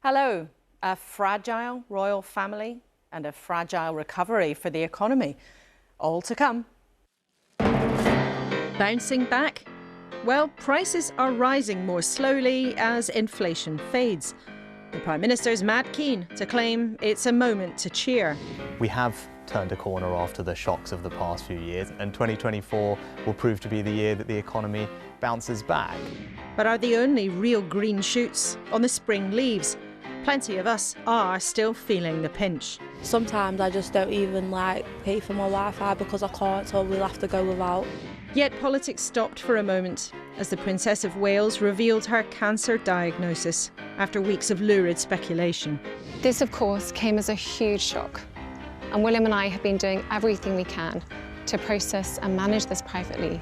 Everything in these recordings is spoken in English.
Hello. A fragile royal family and a fragile recovery for the economy. All to come. Bouncing back? Well, prices are rising more slowly as inflation fades. The Prime Minister's mad keen to claim it's a moment to cheer. We have turned a corner after the shocks of the past few years, and 2024 will prove to be the year that the economy bounces back. But are the only real green shoots on the spring leaves? Plenty of us are still feeling the pinch. Sometimes I just don't even pay for my Wi-Fi because I can't, so we'll have to go without. Yet politics stopped for a moment as the Princess of Wales revealed her cancer diagnosis after weeks of lurid speculation. This, of course, came as a huge shock. And William and I have been doing everything we can to process and manage this privately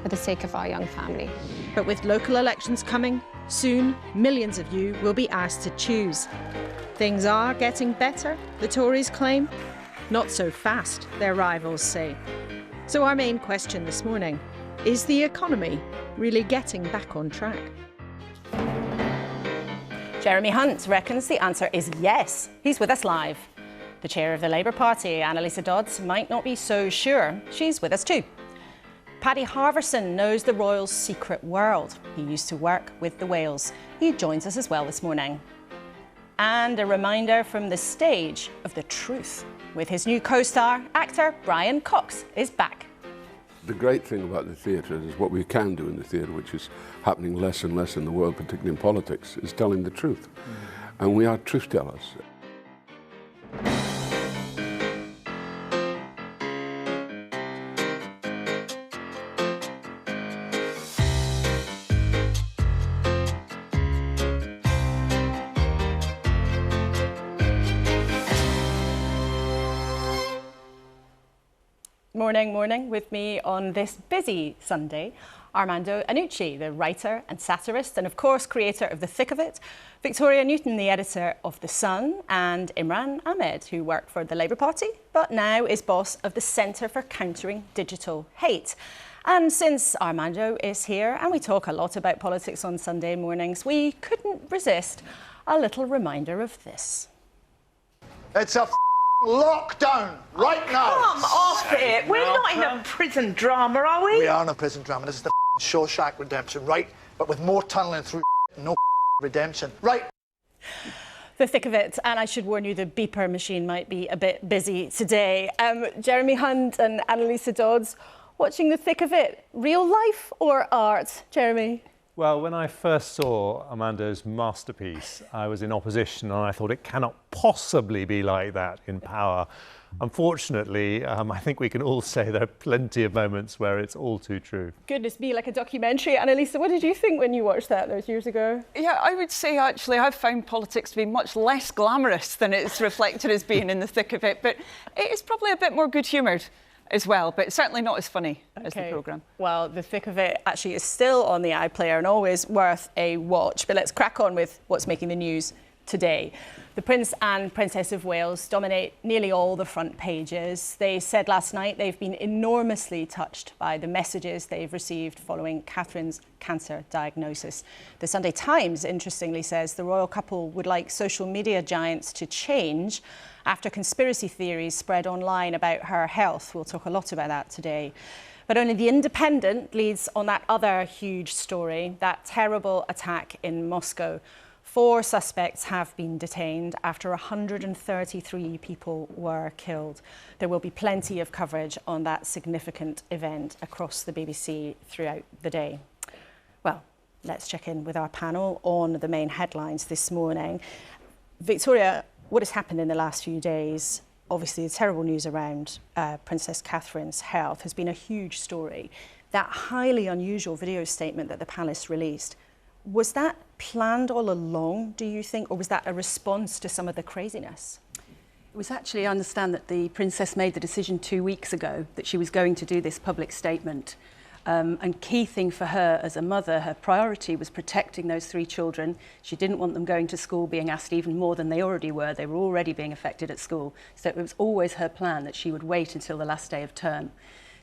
for the sake of our young family. But with local elections coming, soon millions of you will be asked to choose. Things are getting better, the Tories claim. Not so fast, their rivals say. So our main question this morning, is the economy really getting back on track? Jeremy Hunt reckons the answer is yes. He's with us live. The chair of the Labour Party, Anneliese Dodds, might not be so sure. She's with us too. Paddy Harverson knows the royals' secret world. He used to work with the Wales. He joins us as well this morning. And a reminder from the stage of the truth. With his new co-star, actor Brian Cox is back. The great thing about the theatre is what we can do in the theatre, which is happening less and less in the world, particularly in politics, is telling the truth. And we are truth tellers. Morning. With me on this busy Sunday, Armando Iannucci, the writer and satirist and of course creator of The Thick of It, Victoria Newton, the editor of The Sun, and Imran Ahmed, who worked for the Labour Party but now is boss of the Centre for Countering Digital Hate. And since Armando is here and we talk a lot about politics on Sunday mornings, we couldn't resist a little reminder of this. It's a lockdown right now. Come off it. We're not in a prison drama, are we? We are in a prison drama. This is the Shawshank Redemption, right? But with more tunnelling through no redemption, right? The thick of it, and I should warn you, the beeper machine might be a bit busy today. Jeremy Hunt and Anneliese Dodds, watching The Thick of It, real life or art? Jeremy? Well, when I first saw Amando's masterpiece, I was in opposition and I thought it cannot possibly be like that in power. Unfortunately, I think we can all say there are plenty of moments where it's all too true. Goodness me, like a documentary. Anneliese, what did you think when you watched that those years ago? Yeah, I would say actually I've found politics to be much less glamorous than it's reflected as being in The Thick of It, but it is probably a bit more good-humoured as well, but certainly not as funny as the programme. Well, The Thick of It actually is still on the iPlayer and always worth a watch. But let's crack on with what's making the news today. The Prince and Princess of Wales dominate nearly all the front pages. They said last night they've been enormously touched by the messages they've received following Catherine's cancer diagnosis. The Sunday Times, interestingly, says the royal couple would like social media giants to change after conspiracy theories spread online about her health. We'll talk a lot about that today. But only The Independent leads on that other huge story, that terrible attack in Moscow. 4 suspects have been detained after 133 people were killed. There will be plenty of coverage on that significant event across the BBC throughout the day. Well, let's check in with our panel on the main headlines this morning. Victoria, what has happened in the last few days? Obviously, the terrible news around Princess Catherine's health has been a huge story. That highly unusual video statement that the palace released, was that planned all along, do you think, or was that a response to some of the craziness? It was actually, I understand that the princess made the decision 2 weeks ago that she was going to do this public statement. And key thing for her as a mother, her priority was protecting those 3 children. She didn't want them going to school being asked even more than they already were. They were already being affected at school. So it was always her plan that she would wait until the last day of term.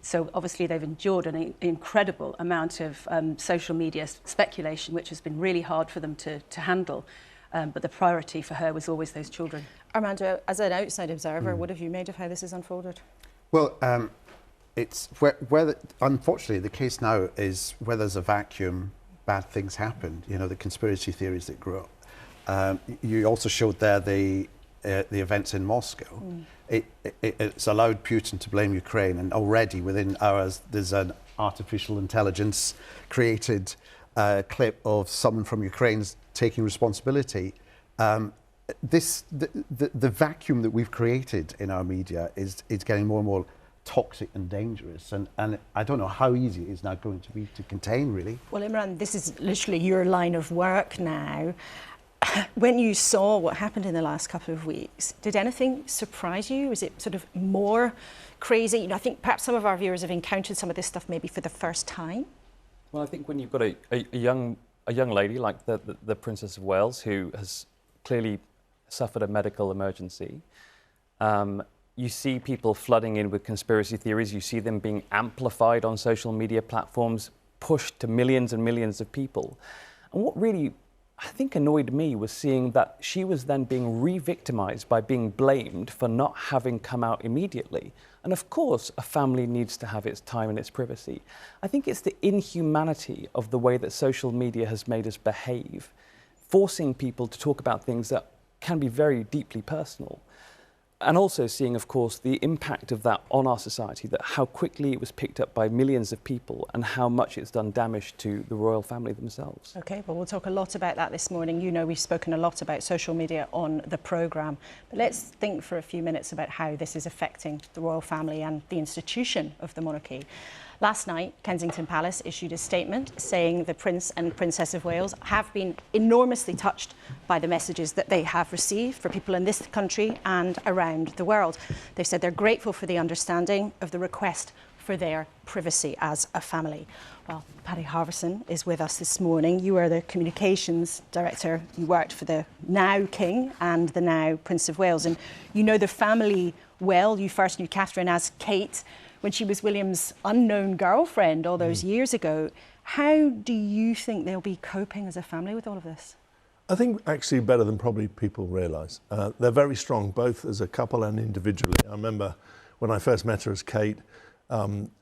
So obviously they've endured an incredible amount of social media speculation, which has been really hard for them to handle. but the priority for her was always those children. Armando, as an outside observer, what have you made of how this has unfolded? Well, it's unfortunately the case now is where there's a vacuum, bad things happen. You know, the conspiracy theories that grew up. You also showed there the events in Moscow. It's allowed Putin to blame Ukraine, and already within hours there's an artificial intelligence created clip of someone from Ukraine taking responsibility. The vacuum that we've created in our media is getting more and more toxic and dangerous, and I don't know how easy it is now going to be to contain, really. Well, Imran, this is literally your line of work now. When you saw what happened in the last couple of weeks, did anything surprise you? Was it sort of more crazy? You know, I think perhaps some of our viewers have encountered some of this stuff maybe for the first time. Well, I think when you've got a young lady like the Princess of Wales, who has clearly suffered a medical emergency, you see people flooding in with conspiracy theories. You see them being amplified on social media platforms, pushed to millions and millions of people. And what really, I think, annoyed me was seeing that she was then being re-victimized by being blamed for not having come out immediately. And of course, a family needs to have its time and its privacy. I think it's the inhumanity of the way that social media has made us behave, forcing people to talk about things that can be very deeply personal. And also seeing, of course, the impact of that on our society, that how quickly it was picked up by millions of people and how much it's done damage to the royal family themselves. OK, well, we'll talk a lot about that this morning. You know, we've spoken a lot about social media on the programme. But let's think for a few minutes about how this is affecting the royal family and the institution of the monarchy. Last night, Kensington Palace issued a statement saying the Prince and Princess of Wales have been enormously touched by the messages that they have received for people in this country and around the world. They've said they're grateful for the understanding of the request for their privacy as a family. Well, Paddy Harverson is with us this morning. You are the communications director. You worked for the now King and the now Prince of Wales, and you know the family well. You first knew Catherine as Kate when she was William's unknown girlfriend all those years ago. How do you think they'll be coping as a family with all of this? I think actually better than probably people realise. They're very strong, both as a couple and individually. I remember when I first met her as Kate,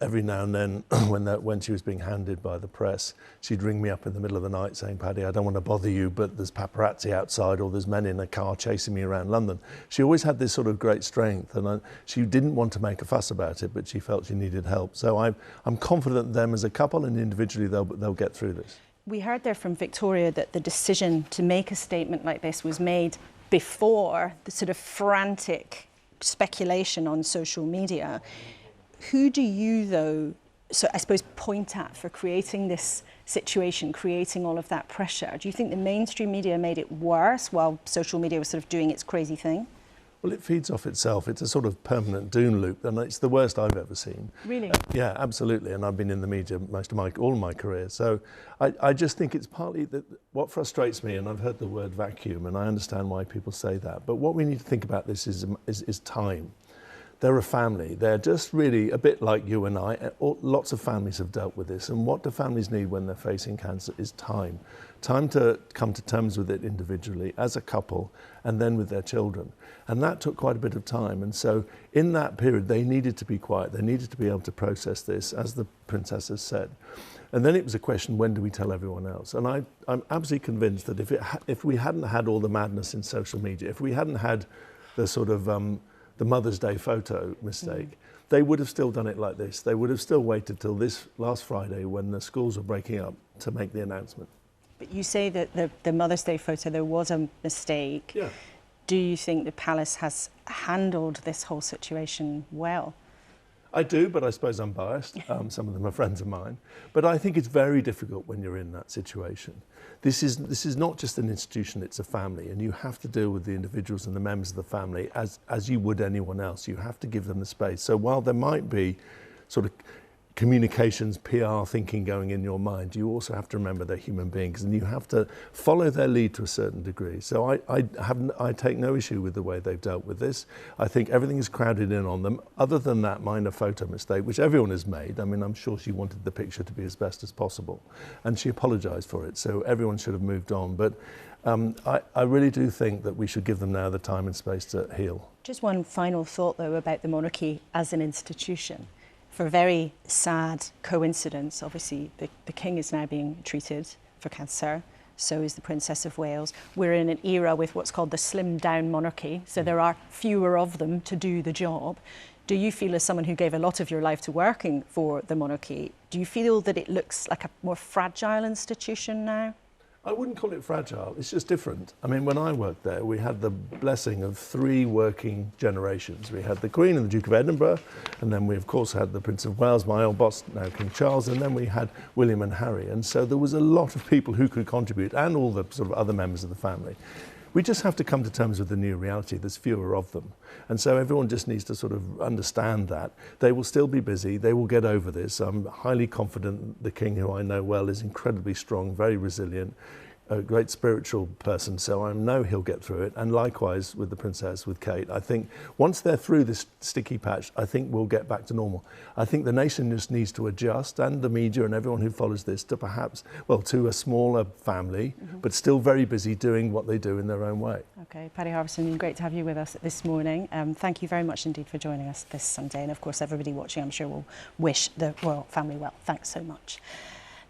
every now and then when she was being hounded by the press, she'd ring me up in the middle of the night saying, "Paddy, I don't want to bother you, but there's paparazzi outside or there's men in a car chasing me around London." She always had this sort of great strength, and she didn't want to make a fuss about it, but she felt she needed help. So I'm confident them as a couple and individually they'll get through this. We heard there from Victoria that the decision to make a statement like this was made before the sort of frantic speculation on social media. Who do you, though, so I suppose, point at for creating this situation, creating all of that pressure? Do you think the mainstream media made it worse while social media was sort of doing its crazy thing? Well, it feeds off itself. It's a sort of permanent doom loop, and it's the worst I've ever seen. Really? Yeah, absolutely. And I've been in the media all of my career. So I just think it's partly that what frustrates me, and I've heard the word vacuum, and I understand why people say that. But what we need to think about this is time. They're a family. They're just really a bit like you and I. Lots of families have dealt with this. And what do families need when they're facing cancer is time. Time to come to terms with it individually, as a couple, and then with their children. And that took quite a bit of time. And so in that period, they needed to be quiet. They needed to be able to process this, as the princess has said. And then it was a question, when do we tell everyone else? And I'm absolutely convinced that if we hadn't had all the madness in social media, if we hadn't had the sort of the Mother's Day photo mistake, they would have still done it like this. They would have still waited till this last Friday when the schools were breaking up to make the announcement. But you say that the Mother's Day photo, there was a mistake. Yeah. Do you think the palace has handled this whole situation well? I do, but I suppose I'm biased. Some of them are friends of mine. But I think it's very difficult when you're in that situation. This is not just an institution, it's a family, and you have to deal with the individuals and the members of the family as you would anyone else. You have to give them the space. So while there might be sort of communications, PR thinking going in your mind. You also have to remember they're human beings and you have to follow their lead to a certain degree. So I take no issue with the way they've dealt with this. I think everything is crowded in on them, other than that minor photo mistake, which everyone has made. I mean, I'm sure she wanted the picture to be as best as possible, and she apologised for it, so everyone should have moved on. But I really do think that we should give them now the time and space to heal. Just one final thought, though, about the monarchy as an institution. For a very sad coincidence, obviously, the King is now being treated for cancer, so is the Princess of Wales. We're in an era with what's called the slimmed-down monarchy, so there are fewer of them to do the job. Do you feel, as someone who gave a lot of your life to working for the monarchy, do you feel that it looks like a more fragile institution now? I wouldn't call it fragile, it's just different. I mean, when I worked there, we had the blessing of 3 working generations. We had the Queen and the Duke of Edinburgh, and then we, of course, had the Prince of Wales, my old boss, now King Charles, and then we had William and Harry. And so there was a lot of people who could contribute, and all the sort of other members of the family. We just have to come to terms with the new reality. There's fewer of them. And so everyone just needs to sort of understand that. They will still be busy. They will get over this. I'm highly confident the King, who I know well, is incredibly strong, very resilient, a great spiritual person, so I know he'll get through it. And likewise with the Princess, with Kate. I think once they're through this sticky patch, I think we'll get back to normal. I think the nation just needs to adjust, and the media and everyone who follows this, to perhaps, well, to a smaller family, but still very busy doing what they do in their own way. Okay, Paddy Harbison, great to have you with us this morning. Thank you very much indeed for joining us this Sunday. And of course, everybody watching, I'm sure, will wish the royal family well. Thanks so much.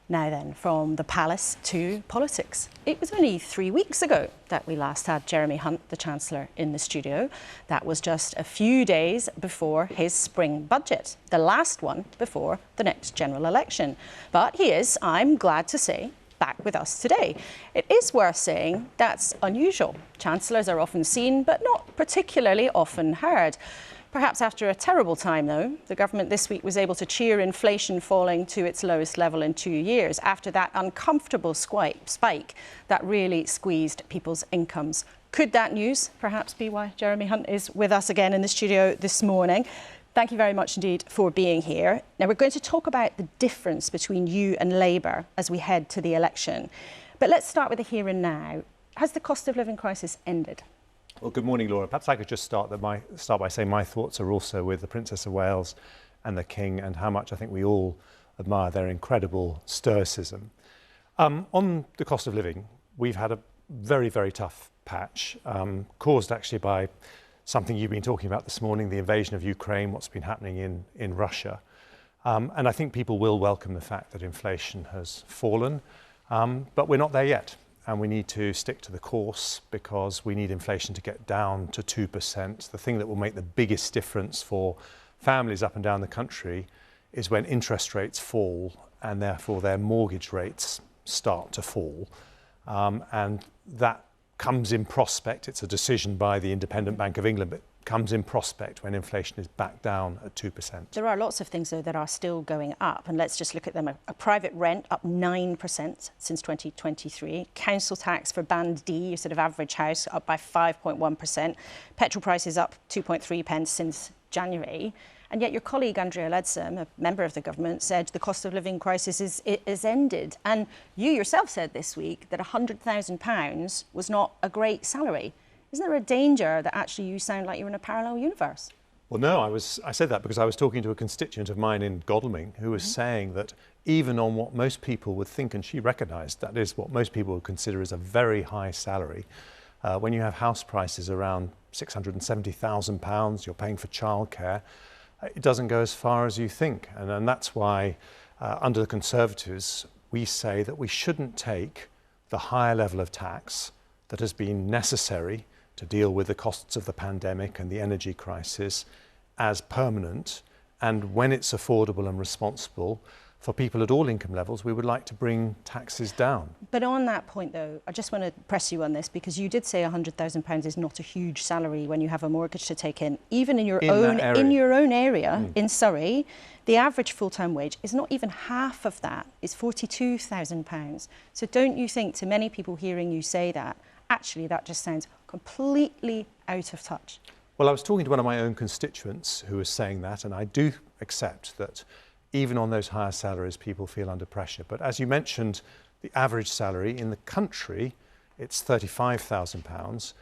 Now then, from the palace to politics. It was only 3 weeks ago that we last had Jeremy Hunt, the Chancellor, in the studio. That was just a few days before his spring budget, the last one before the next general election. But he is, I'm glad to say, back with us today. It is worth saying that's unusual. Chancellors are often seen, but not particularly often heard. Perhaps after a terrible time, though, the government this week was able to cheer inflation falling to its lowest level in 2 years after that uncomfortable spike that really squeezed people's incomes. Could that news perhaps be why Jeremy Hunt is with us again in the studio this morning? Thank you very much indeed for being here. Now, we're going to talk about the difference between you and Labour as we head to the election. But let's start with the here and now. Has the cost of living crisis ended? Well, good morning, Laura. Perhaps I could just start by saying my thoughts are also with the Princess of Wales and the King, and how much I think we all admire their incredible stoicism. On the cost of living, we've had a very, very tough patch, caused actually by something you've been talking about this morning, the invasion of Ukraine, what's been happening in Russia. And I think people will welcome the fact that inflation has fallen, but we're not there yet. And we need to stick to the course, because we need inflation to get down to 2%. The thing that will make the biggest difference for families up and down the country is when interest rates fall, and therefore their mortgage rates start to fall. And that comes in prospect. It's a decision by the Independent Bank of England, but comes in prospect when inflation is back down at 2%. There are lots of things, though, that are still going up, and let's just look at them. A private rent up 9% since 2023. Council tax for Band D, your sort of average house, up by 5.1%. Petrol prices up 2.3 pence since January. And yet your colleague Andrea Leadsom, a member of the government, said the cost of living crisis is ended. And you yourself said this week that £100,000 was not a great salary. Isn't there a danger that actually you sound like you're in a parallel universe? Well, no, I said that because I was talking to a constituent of mine in Godalming who was saying that even on what most people would think, and she recognised that is what most people would consider as a very high salary, when you have house prices around £670,000, you're paying for childcare, it doesn't go as far as you think. And that's why, under the Conservatives, we say that we shouldn't take the higher level of tax that has been necessary to deal with the costs of the pandemic and the energy crisis as permanent, and when it's affordable and responsible for people at all income levels, we would like to bring taxes down. But on that point, though, I just want to press you on this, because you did say £100,000 is not a huge salary when you have a mortgage to take in. Even in your own area, in Surrey, the average full-time wage is not even half of that. It's £42,000. So don't you think, to many people hearing you say that, actually that just sounds completely out of touch? Well, I was talking to one of my own constituents who was saying that, and I do accept that even on those higher salaries, people feel under pressure. But as you mentioned, the average salary in the country, it's £35,000.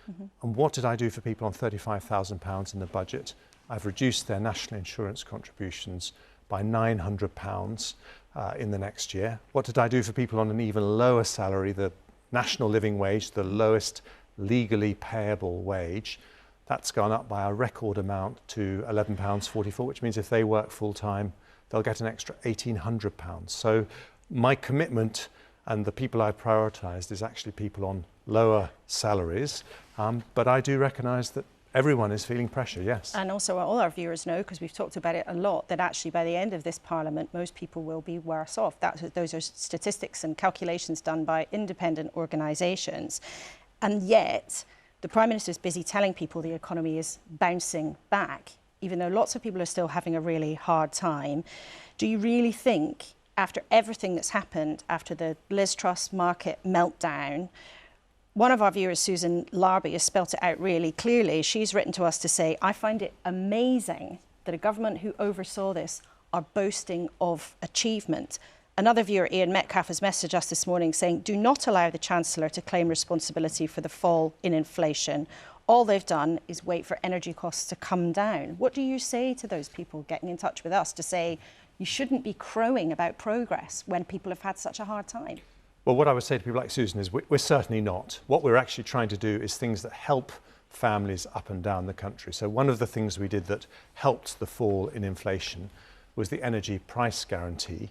And what did I do for people on £35,000 in the budget? I've reduced their national insurance contributions by £900 in the next year. What did I do for people on an even lower salary, the national living wage, the lowest legally payable wage? That's gone up by a record amount to £11.44, which means if they work full time, they'll get an extra £1,800. So my commitment and the people I've prioritised is actually people on lower salaries. But I do recognise that everyone is feeling pressure, yes. And also all our viewers know, because we've talked about it a lot, that actually by the end of this Parliament, most people will be worse off. Those are statistics and calculations done by independent organisations. And yet, the Prime Minister is busy telling people the economy is bouncing back, even though lots of people are still having a really hard time. Do you really think, after everything that's happened, after the Liz Truss market meltdown, one of our viewers, Susan Larby, has spelt it out really clearly. She's written to us to say, I find it amazing that a government who oversaw this are boasting of achievement. Another viewer, Ian Metcalf, has messaged us this morning saying, do not allow the Chancellor to claim responsibility for the fall in inflation. All they've done is wait for energy costs to come down. What do you say to those people getting in touch with us to say you shouldn't be crowing about progress when people have had such a hard time? Well, what I would say to people like Susan is we're certainly not. What we're actually trying to do is things that help families up and down the country. So one of the things we did that helped the fall in inflation was the energy price guarantee,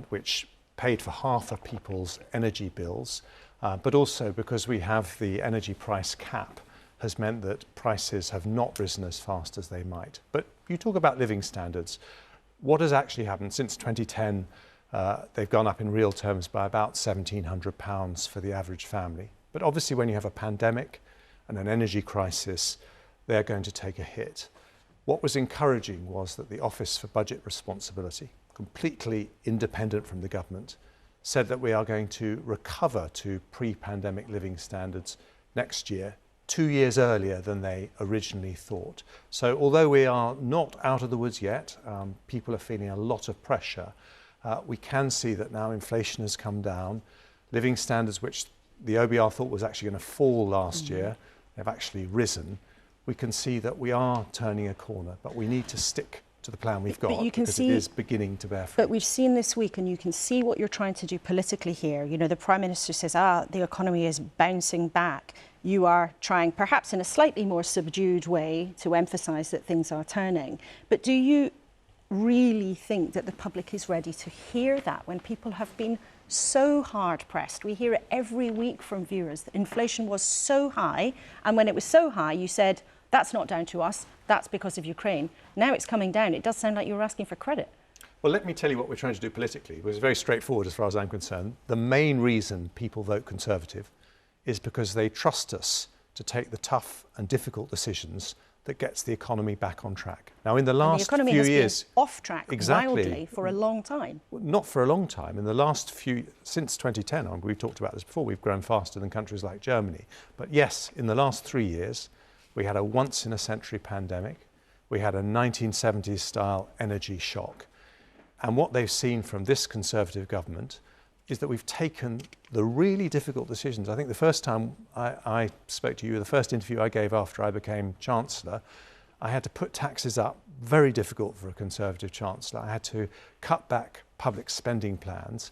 which paid for half of people's energy bills, but also because we have the energy price cap has meant that prices have not risen as fast as they might. But you talk about living standards. What has actually happened since 2010? They've gone up in real terms by about £1,700 for the average family. But obviously when you have a pandemic and an energy crisis, they're going to take a hit. What was encouraging was that the Office for Budget Responsibility, completely independent from the government, said that we are going to recover to pre-pandemic living standards next year, 2 years earlier than they originally thought. So although we are not out of the woods yet, people are feeling a lot of pressure, we can see that now inflation has come down. Living standards, which the OBR thought was actually going to fall last year, they've actually risen. We can see that we are turning a corner, but we need to stick to the plan we've got because it is beginning to bear fruit. But we've seen this week, and you can see what you're trying to do politically here. You know, the Prime Minister says, the economy is bouncing back. You are trying, perhaps in a slightly more subdued way, to emphasise that things are turning. But do you really think that the public is ready to hear that when people have been so hard pressed? We hear it every week from viewers that inflation was so high, and when it was so high you said that's not down to us, that's because of Ukraine. Now it's coming down. It does sound like you're asking for credit. Well, let me tell you what we're trying to do politically. It was very straightforward as far as I'm concerned. The main reason people vote Conservative is because they trust us to take the tough and difficult decisions that gets the economy back on track. Now, in the last few years... The economy has been off track wildly for a long time. Not for a long time. In the last since 2010, we've talked about this before, we've grown faster than countries like Germany. But yes, in the last 3 years, we had a once-in-a-century pandemic. We had a 1970s-style energy shock. And what they've seen from this Conservative government is that we've taken the really difficult decisions. I think the first time I spoke to you, the first interview I gave after I became Chancellor, I had to put taxes up, very difficult for a Conservative Chancellor. I had to cut back public spending plans.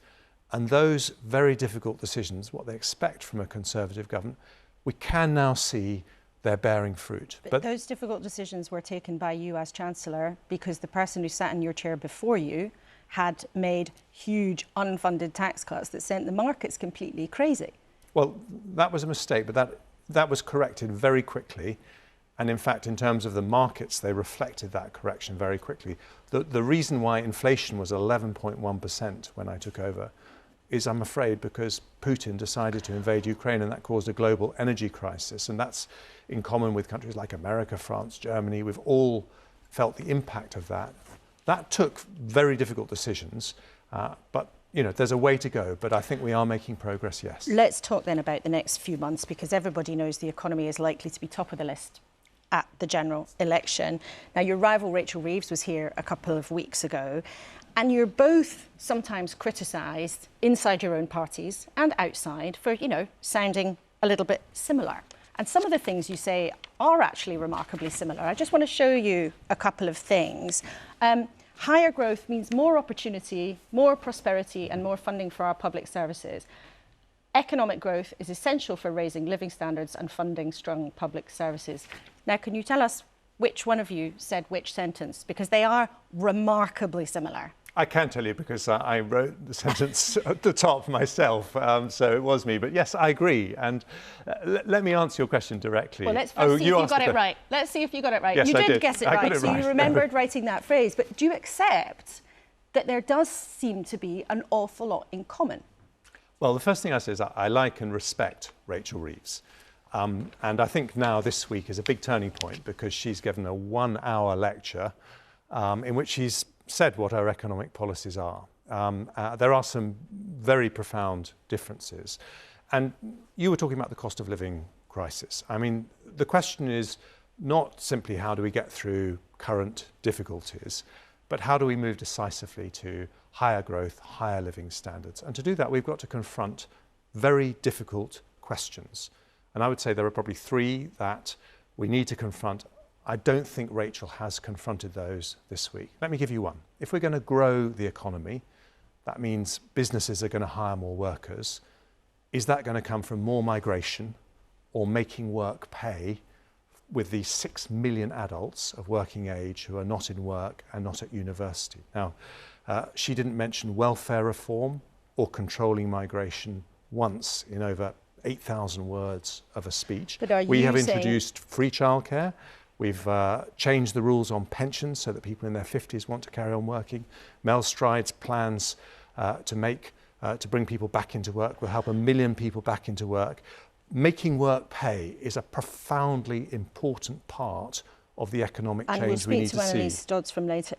And those very difficult decisions, what they expect from a Conservative government, we can now see they're bearing fruit. But those difficult decisions were taken by you as Chancellor because the person who sat in your chair before you had made huge unfunded tax cuts that sent the markets completely crazy. Well, that was a mistake, but that was corrected very quickly. And in fact, in terms of the markets, they reflected that correction very quickly. The reason why inflation was 11.1% when I took over is, I'm afraid, because Putin decided to invade Ukraine, and that caused a global energy crisis. And that's in common with countries like America, France, Germany. We've all felt the impact of that. That took very difficult decisions, but you know, there's a way to go, but I think we are making progress, yes. Let's talk then about the next few months, because everybody knows the economy is likely to be top of the list at the general election. Now, your rival Rachel Reeves was here a couple of weeks ago, And you're both sometimes criticised inside your own parties and outside for, you know, sounding a little bit similar. And some of the things you say are actually remarkably similar. I just want to show you a couple of things. Higher growth means more opportunity, more prosperity, and more funding for our public services. Economic growth is essential for raising living standards and funding strong public services. Now, can you tell us which one of you said which sentence? Because they are remarkably similar. I can tell you because I wrote the sentence at the top myself, so it was me. But yes, I agree. And let me answer your question directly. Well, let's first see if you got it right. Let's see if you got it right. Yes, You I did guess it right, so you remembered writing that phrase. But do you accept that there does seem to be an awful lot in common? Well, the first thing I say is I like and respect Rachel Reeves. And I think now this week is a big turning point because she's given a 1-hour lecture in which she's said what our economic policies are. There are some very profound differences. And you were talking about the cost of living crisis. I mean, the question is not simply how do we get through current difficulties, but how do we move decisively to higher growth, higher living standards? And to do that, we've got to confront very difficult questions. And I would say there are probably 3 that we need to confront. I don't think Rachel has confronted those this week. Let me give you one. If we're going to grow the economy, that means businesses are going to hire more workers. Is that going to come from more migration or making work pay with the 6 million adults of working age who are not in work and not at university? Now, she didn't mention welfare reform or controlling migration once in over 8,000 words of a speech. We have introduced free childcare. We've changed the rules on pensions so that people in their 50s want to carry on working. Mel Stride's plans to bring people back into work will help 1 million people back into work. Making work pay is a profoundly important part of the economic change we need to see. And we'll speak to Anneliese Dodds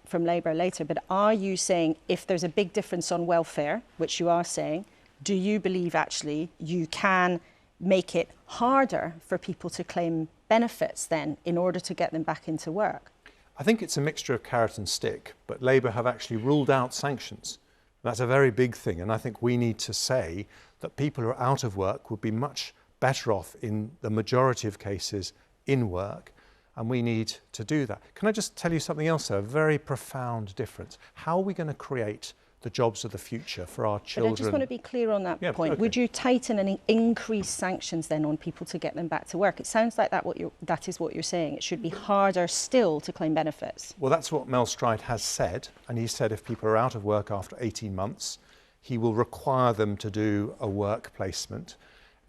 from Labour later, but are you saying if there's a big difference on welfare, which you are saying, do you believe actually you can make it harder for people to claim benefits then in order to get them back into work? I think it's a mixture of carrot and stick, but Labour have actually ruled out sanctions. That's a very big thing, and I think we need to say that people who are out of work would be much better off in the majority of cases in work, and we need to do that. Can I just tell you something else, though? A very profound difference. How are we going to create the jobs of the future for our children? But I just want to be clear on that point. Okay. Would you tighten and increase sanctions then on people to get them back to work? It sounds like that is what you're saying. It should be harder still to claim benefits. Well, that's what Mel Stride has said. And he said if people are out of work after 18 months, he will require them to do a work placement.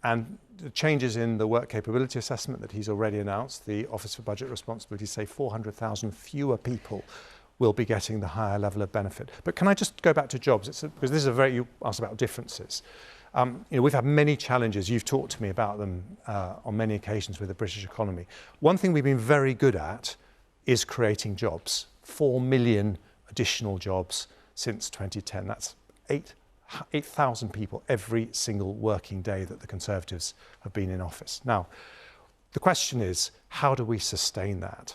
And the changes in the work capability assessment that he's already announced, the Office for Budget Responsibility say 400,000 fewer people will be getting the higher level of benefit. But can I just go back to jobs? Because this is you asked about differences. We've had many challenges. You've talked to me about them on many occasions with the British economy. One thing we've been very good at is creating jobs. 4 million additional jobs since 2010. That's 8,000 people every single working day that the Conservatives have been in office. Now, the question is, how do we sustain that?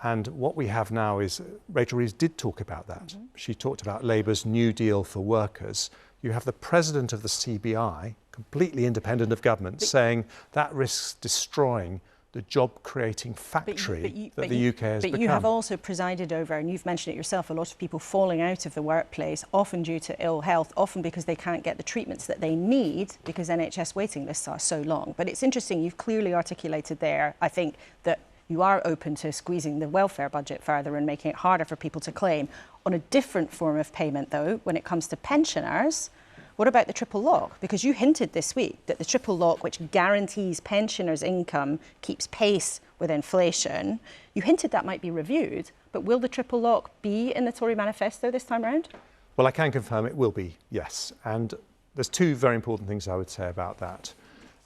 And what we have now is, Rachel Reeves did talk about that. Mm-hmm. She talked about Labour's New Deal for workers. You have the president of the CBI, completely independent of government, saying that risks destroying the job-creating factory that the UK has become. But you have also presided over, and you've mentioned it yourself, a lot of people falling out of the workplace, often due to ill health, often because they can't get the treatments that they need because NHS waiting lists are so long. But it's interesting, you've clearly articulated there, I think, that you are open to squeezing the welfare budget further and making it harder for people to claim. On a different form of payment, though, when it comes to pensioners, what about the triple lock? Because you hinted this week that the triple lock, which guarantees pensioners' income, keeps pace with inflation. You hinted that might be reviewed, but will the triple lock be in the Tory manifesto this time round? Well, I can confirm it will be, yes. And there's 2 very important things I would say about that.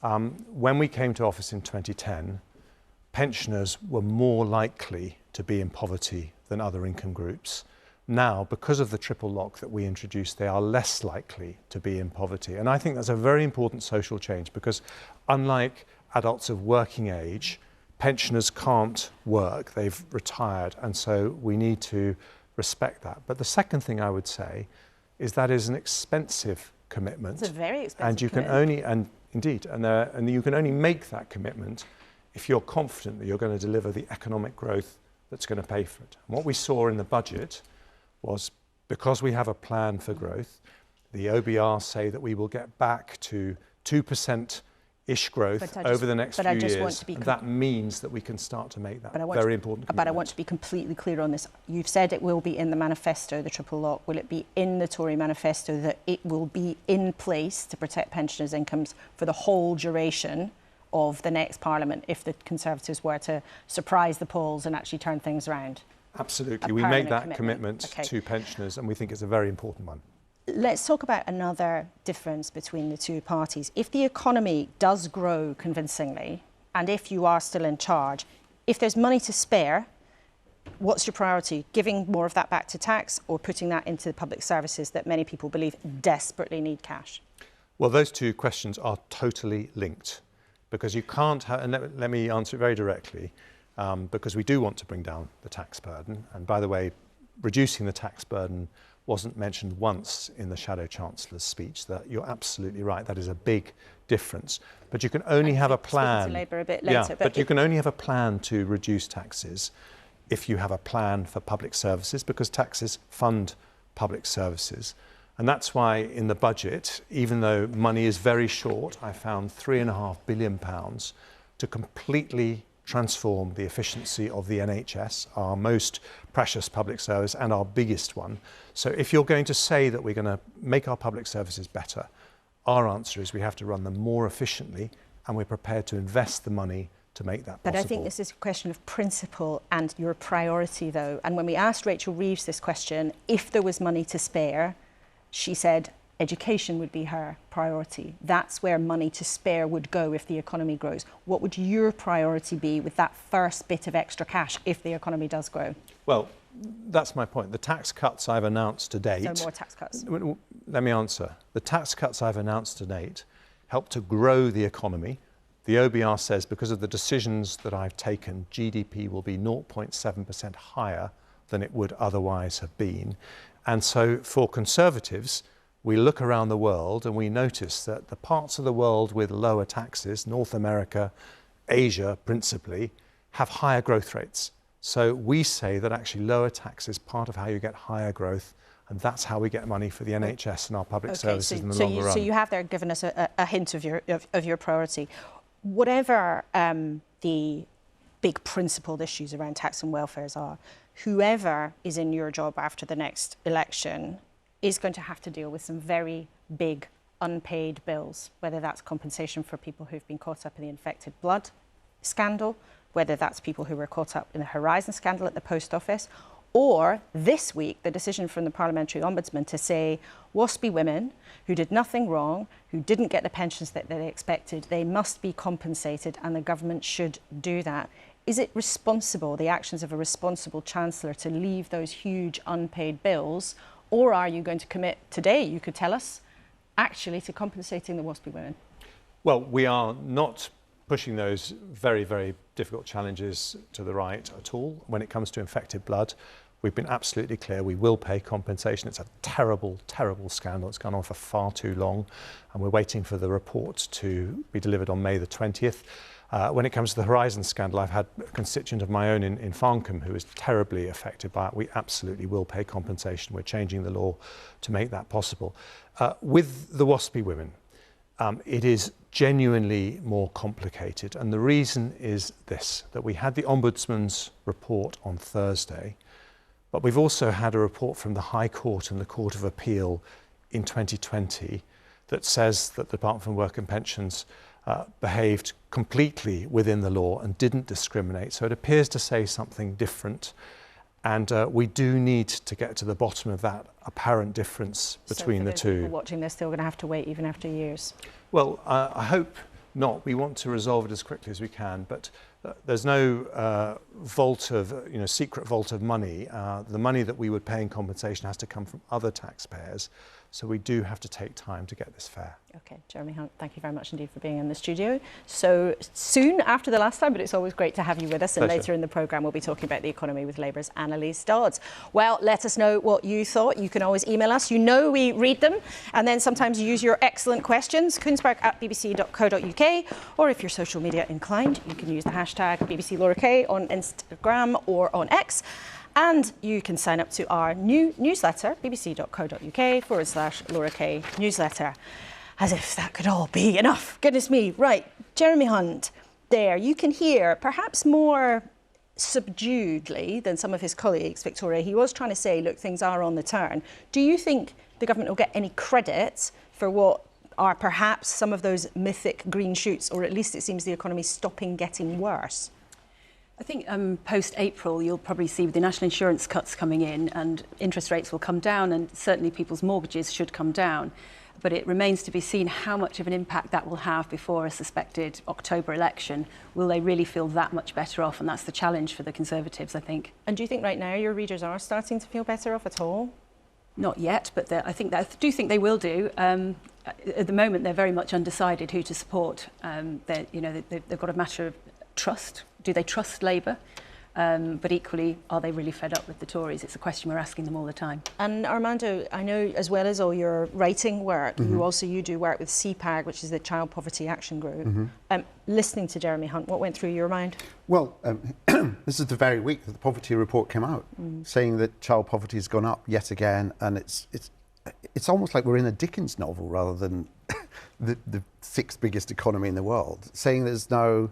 When we came to office in 2010, pensioners were more likely to be in poverty than other income groups. Now, because of the triple lock that we introduced, they are less likely to be in poverty. And I think that's a very important social change because unlike adults of working age, pensioners can't work, they've retired. And so we need to respect that. But the second thing I would say is that is an expensive commitment. It's a very expensive and you commitment. can only, and you can only make that commitment if you're confident that you're going to deliver the economic growth that's going to pay for it. And what we saw in the budget was, because we have a plan for growth, the OBR say that we will get back to 2%-ish growth over the next few years. And that means that we can start to make that very important commitment. But I want to be completely clear on this. You've said it will be in the manifesto, the triple lock. Will it be in the Tory manifesto that it will be in place to protect pensioners' incomes for the whole duration of the next Parliament if the Conservatives were to surprise the polls and actually turn things around? Absolutely. We make that commitment to pensioners, and we think it's a very important one. Let's talk about another difference between the two parties. If the economy does grow convincingly, and if you are still in charge, if there's money to spare, what's your priority? Giving more of that back to tax, or putting that into the public services that many people believe desperately need cash? Well, those two questions are totally linked, because you can't have, and let me answer it very directly, because we do want to bring down the tax burden. And by the way, reducing the tax burden wasn't mentioned once in the Shadow Chancellor's speech. That you're absolutely right. That is a big difference. But you can only have a plan. To Labour a bit later, but you can only have a plan to reduce taxes if you have a plan for public services, because taxes fund public services. And that's why in the budget, even though money is very short, I found £3.5 billion to completely transform the efficiency of the NHS, our most precious public service and our biggest one. So if you're going to say that we're going to make our public services better, our answer is we have to run them more efficiently, and we're prepared to invest the money to make that possible. But I think this is a question of principle and your priority, though. And when we asked Rachel Reeves this question, if there was money to spare, she said education would be her priority. That's where money to spare would go if the economy grows. What would your priority be with that first bit of extra cash if the economy does grow? Well, that's my point. The tax cuts I've announced to date... So more tax cuts. Let me answer. The tax cuts I've announced to date help to grow the economy. The OBR says because of the decisions that I've taken, GDP will be 0.7% higher than it would otherwise have been. And so for Conservatives, we look around the world and we notice that the parts of the world with lower taxes, North America, Asia principally, have higher growth rates. So we say that actually lower tax is part of how you get higher growth, and that's how we get money for the NHS and our public services in the longer run. So you have there given us a hint of your priority. Whatever the big principled issues around tax and welfares are, whoever is in your job after the next election is going to have to deal with some very big unpaid bills, whether that's compensation for people who've been caught up in the infected blood scandal, whether that's people who were caught up in the Horizon scandal at the post office, or this week, the decision from the Parliamentary Ombudsman to say WASPy women who did nothing wrong, who didn't get the pensions that they expected, they must be compensated, and the government should do that. Is it responsible, the actions of a responsible Chancellor, to leave those huge unpaid bills, or are you going to commit today, you could tell us, actually to compensating the WASPy women? Well, we are not pushing those very, very difficult challenges to the right at all. When it comes to infected blood, we've been absolutely clear we will pay compensation. It's a terrible, terrible scandal. It's gone on for far too long, and we're waiting for the report to be delivered on May the 20th. When it comes to the Horizon scandal, I've had a constituent of my own in Farncombe who is terribly affected by it. We absolutely will pay compensation. We're changing the law to make that possible. With the WASPy women, it is genuinely more complicated. And the reason is this, that we had the Ombudsman's report on Thursday, but we've also had a report from the High Court and the Court of Appeal in 2020 that says that the Department for Work and Pensions behaved completely within the law and didn't discriminate. So it appears to say something different. And we do need to get to the bottom of that apparent difference between the two. So for those people watching, they're still going to have to wait even after years? Well, I hope not. We want to resolve it as quickly as we can, but there's no secret vault of money. The money that we would pay in compensation has to come from other taxpayers. So we do have to take time to get this fair. Okay, Jeremy Hunt, thank you very much indeed for being in the studio so soon after the last time, but it's always great to have you with us. And Pleasure. later in the programme, we'll be talking about the economy with Labour's Anneliese Dodds. Well, let us know what you thought. You can always email us. You know we read them, and then sometimes use your excellent questions, Kuenssberg@bbc.co.uk, or if you're social media inclined, you can use the hashtag BBC Laura Kay on Instagram or on X. And you can sign up to our new newsletter, bbc.co.uk/Laura Kay newsletter. As if that could all be enough. Goodness me. Right, Jeremy Hunt, there. You can hear, perhaps more subduedly than some of his colleagues, Victoria, he was trying to say, look, things are on the turn. Do you think the government will get any credit for what are perhaps some of those mythic green shoots, or at least it seems the economy's stopping getting worse? I think post-April, you'll probably see the national insurance cuts coming in and interest rates will come down, and certainly people's mortgages should come down. But it remains to be seen how much of an impact that will have before a suspected October election. Will they really feel that much better off? And that's the challenge for the Conservatives, I think. And do you think right now your readers are starting to feel better off at all? Not yet, but I do think they will do. At the moment, they're very much undecided who to support. They've got a matter of trust. Do they trust Labour? But equally, are they really fed up with the Tories? It's a question we're asking them all the time. And Armando, I know as well as all your writing work, you do work with CPAG, which is the Child Poverty Action Group. Listening to Jeremy Hunt, what went through your mind? Well, this is the very week that the poverty report came out, saying that child poverty has gone up yet again, and it's almost like we're in a Dickens novel rather than the sixth biggest economy in the world, saying there's now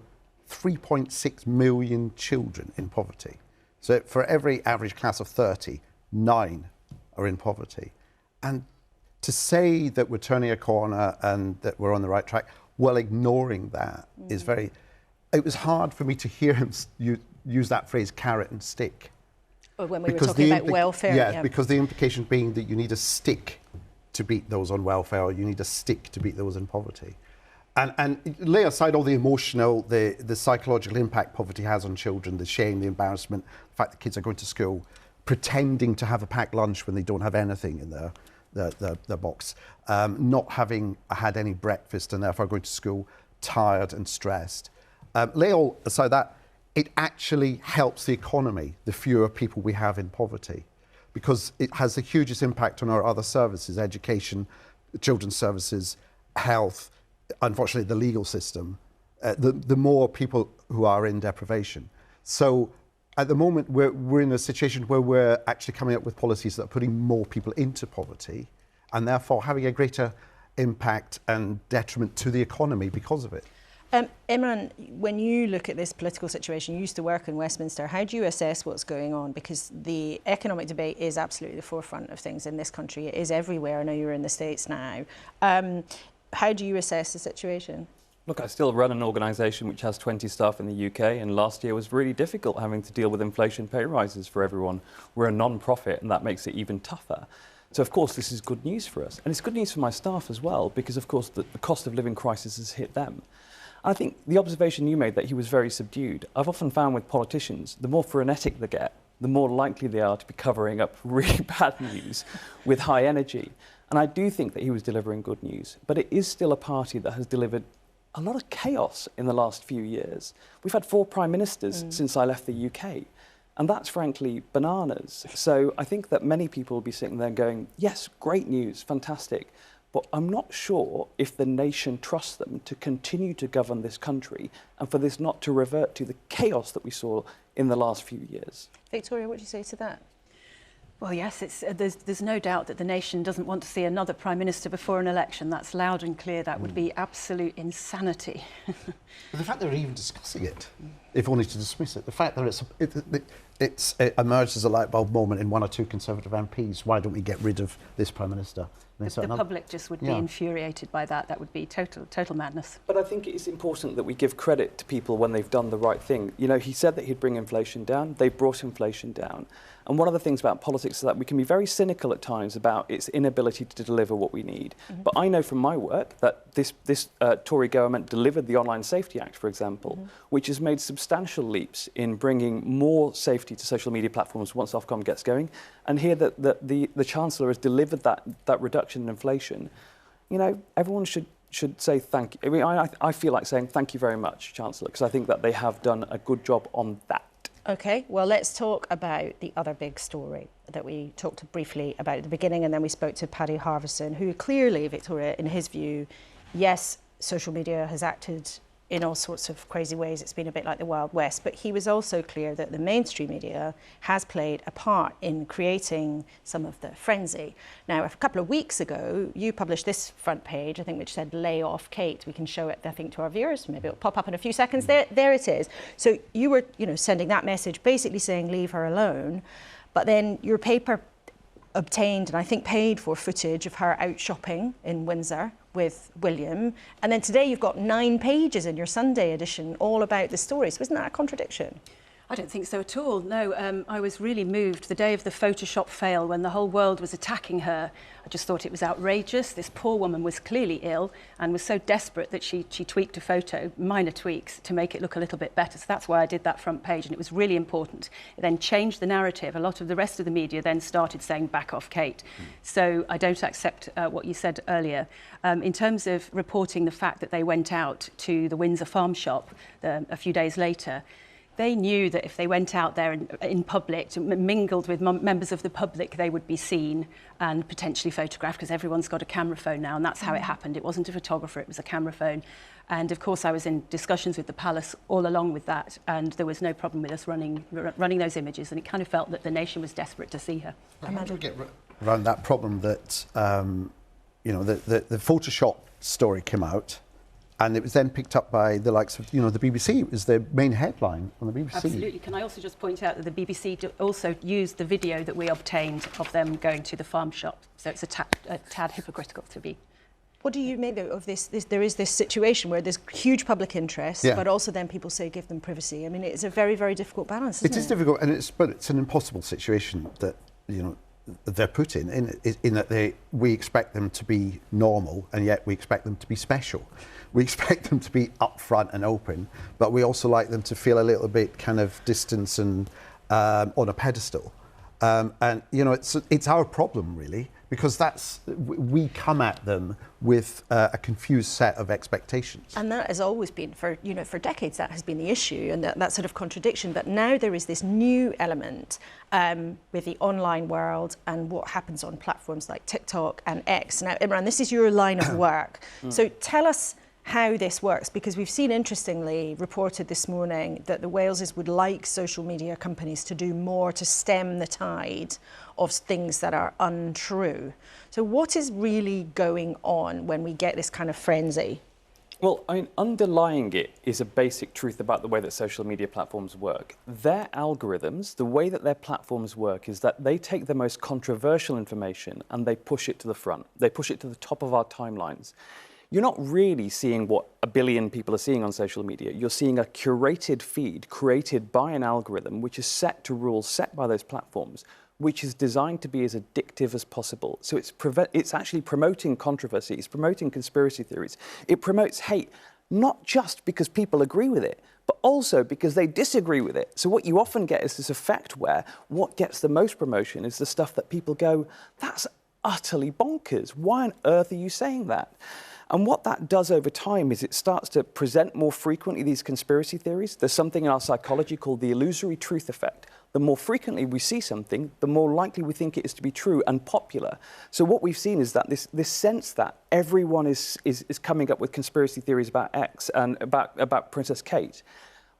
3.6 million children in poverty. So for every average class of 30, 9 are in poverty. And to say that we're turning a corner and that we're on the right track while ignoring that is very... It was hard for me to hear him use that phrase, carrot and stick. Or when we were talking about welfare. Yeah, because the implication being that you need a stick to beat those on welfare, or you need a stick to beat those in poverty. And lay aside all the emotional, the psychological impact poverty has on children, the shame, the embarrassment, the fact that kids are going to school, pretending to have a packed lunch when they don't have anything in their box, not having had any breakfast and therefore going to school tired and stressed. Lay all aside that, it actually helps the economy, the fewer people we have in poverty, because it has the hugest impact on our other services, education, children's services, health, unfortunately, the legal system, the more people who are in deprivation. So at the moment, we're in a situation where we're actually coming up with policies that are putting more people into poverty and therefore having a greater impact and detriment to the economy because of it. Imran, when you look at this political situation, you used to work in Westminster, how do you assess what's going on? Because the economic debate is absolutely the forefront of things in this country. It is everywhere. I know you're in the States now. How do you assess the situation? Look, I still run an organisation which has 20 staff in the UK, and last year was really difficult having to deal with inflation pay rises for everyone. We're a non-profit, and that makes it even tougher. So, of course, this is good news for us. And it's good news for my staff as well, because, of course, the cost of living crisis has hit them. I think the observation you made that he was very subdued, I've often found with politicians, the more frenetic they get, the more likely they are to be covering up really bad news with high energy. And I do think that he was delivering good news, but it is still a party that has delivered a lot of chaos in the last few years. We've had 4 prime ministers since I left the UK, and that's frankly bananas. So I think that many people will be sitting there going, yes, great news, fantastic, but I'm not sure if the nation trusts them to continue to govern this country and for this not to revert to the chaos that we saw in the last few years. Victoria, what do you say to that? Well, yes, there's no doubt that the nation doesn't want to see another Prime Minister before an election. That's loud and clear. That would be absolute insanity. But the fact that they're even discussing it, if only to dismiss it, the fact that it emerged as a light bulb moment in 1 or 2 Conservative MPs, why don't we get rid of this Prime Minister? The public just would be infuriated by that. That would be total madness. But I think it's important that we give credit to people when they've done the right thing. You know, he said that he'd bring inflation down. They brought inflation down. And one of the things about politics is that we can be very cynical at times about its inability to deliver what we need. But I know from my work that this Tory government delivered the Online Safety Act, for example, which has made substantial leaps in bringing more safe safety to social media platforms once Ofcom gets going. And here that the Chancellor has delivered that reduction in inflation. You know, everyone should say thank you. I mean, I feel like saying thank you very much, Chancellor, because I think that they have done a good job on that. OK, well, let's talk about the other big story that we talked briefly about at the beginning, and then we spoke to Paddy Harvison, who clearly, Victoria, in his view, yes, social media has acted in all sorts of crazy ways. It's been a bit like the Wild West, but he was also clear that the mainstream media has played a part in creating some of the frenzy. Now, a couple of weeks ago, you published this front page, I think, which said, "Lay off Kate." We can show it, I think, to our viewers. Maybe it'll pop up in a few seconds. There it is. So you were, sending that message, basically saying, leave her alone. But then your paper obtained, and I think paid for, footage of her out shopping in Windsor with William. And then today you've got 9 pages in your Sunday edition all about the story. So isn't that a contradiction? I don't think so at all. No, I was really moved the day of the Photoshop fail when the whole world was attacking her. I just thought it was outrageous. This poor woman was clearly ill and was so desperate that she tweaked a photo, minor tweaks, to make it look a little bit better. So that's why I did that front page, and it was really important. It then changed the narrative. A lot of the rest of the media then started saying, back off Kate. So I don't accept what you said earlier. In terms of reporting the fact that they went out to the Windsor farm shop a few days later, they knew that if they went out there in public, mingled with members of the public, they would be seen and potentially photographed, because everyone's got a camera phone now, and that's how it happened. It wasn't a photographer, it was a camera phone. And of course, I was in discussions with the palace all along with that, and there was no problem with us running those images, and it kind of felt that the nation was desperate to see her. How do we get around that problem that, the Photoshop story came out, and it was then picked up by the likes of, the BBC. It was the main headline on the BBC. Absolutely. Can I also just point out that the BBC also used the video that we obtained of them going to the farm shop. So it's a tad hypocritical to be. What do you make of this? There is this situation where there's huge public interest, but also then people say give them privacy. I mean, it's a very, very difficult balance, isn't it? It is difficult, but it's an impossible situation that, they're put in that we expect them to be normal, and yet we expect them to be special. We expect them to be upfront and open, but we also like them to feel a little bit kind of distant and on a pedestal. And it's our problem, really, because we come at them with a confused set of expectations. And that has always been, for decades, that has been the issue, and that sort of contradiction. But now there is this new element with the online world and what happens on platforms like TikTok and X. Now, Imran, this is your line of work. So tell us how this works, because we've seen, interestingly, reported this morning that the Waleses would like social media companies to do more to stem the tide of things that are untrue. So what is really going on when we get this kind of frenzy? Well, I mean, underlying it is a basic truth about the way that social media platforms work. Their algorithms, the way that their platforms work, is that they take the most controversial information and they push it to the front. They push it to the top of our timelines. You're not really seeing what 1 billion people are seeing on social media. You're seeing a curated feed created by an algorithm which is set to rules set by those platforms, which is designed to be as addictive as possible. So it's actually promoting controversy, it's promoting conspiracy theories. It promotes hate, not just because people agree with it, but also because they disagree with it. So what you often get is this effect where what gets the most promotion is the stuff that people go, that's utterly bonkers. Why on earth are you saying that? And what that does over time is it starts to present more frequently these conspiracy theories. There's something in our psychology called the illusory truth effect. The more frequently we see something, the more likely we think it is to be true and popular. So what we've seen is that this sense that everyone is coming up with conspiracy theories about X and about Princess Kate.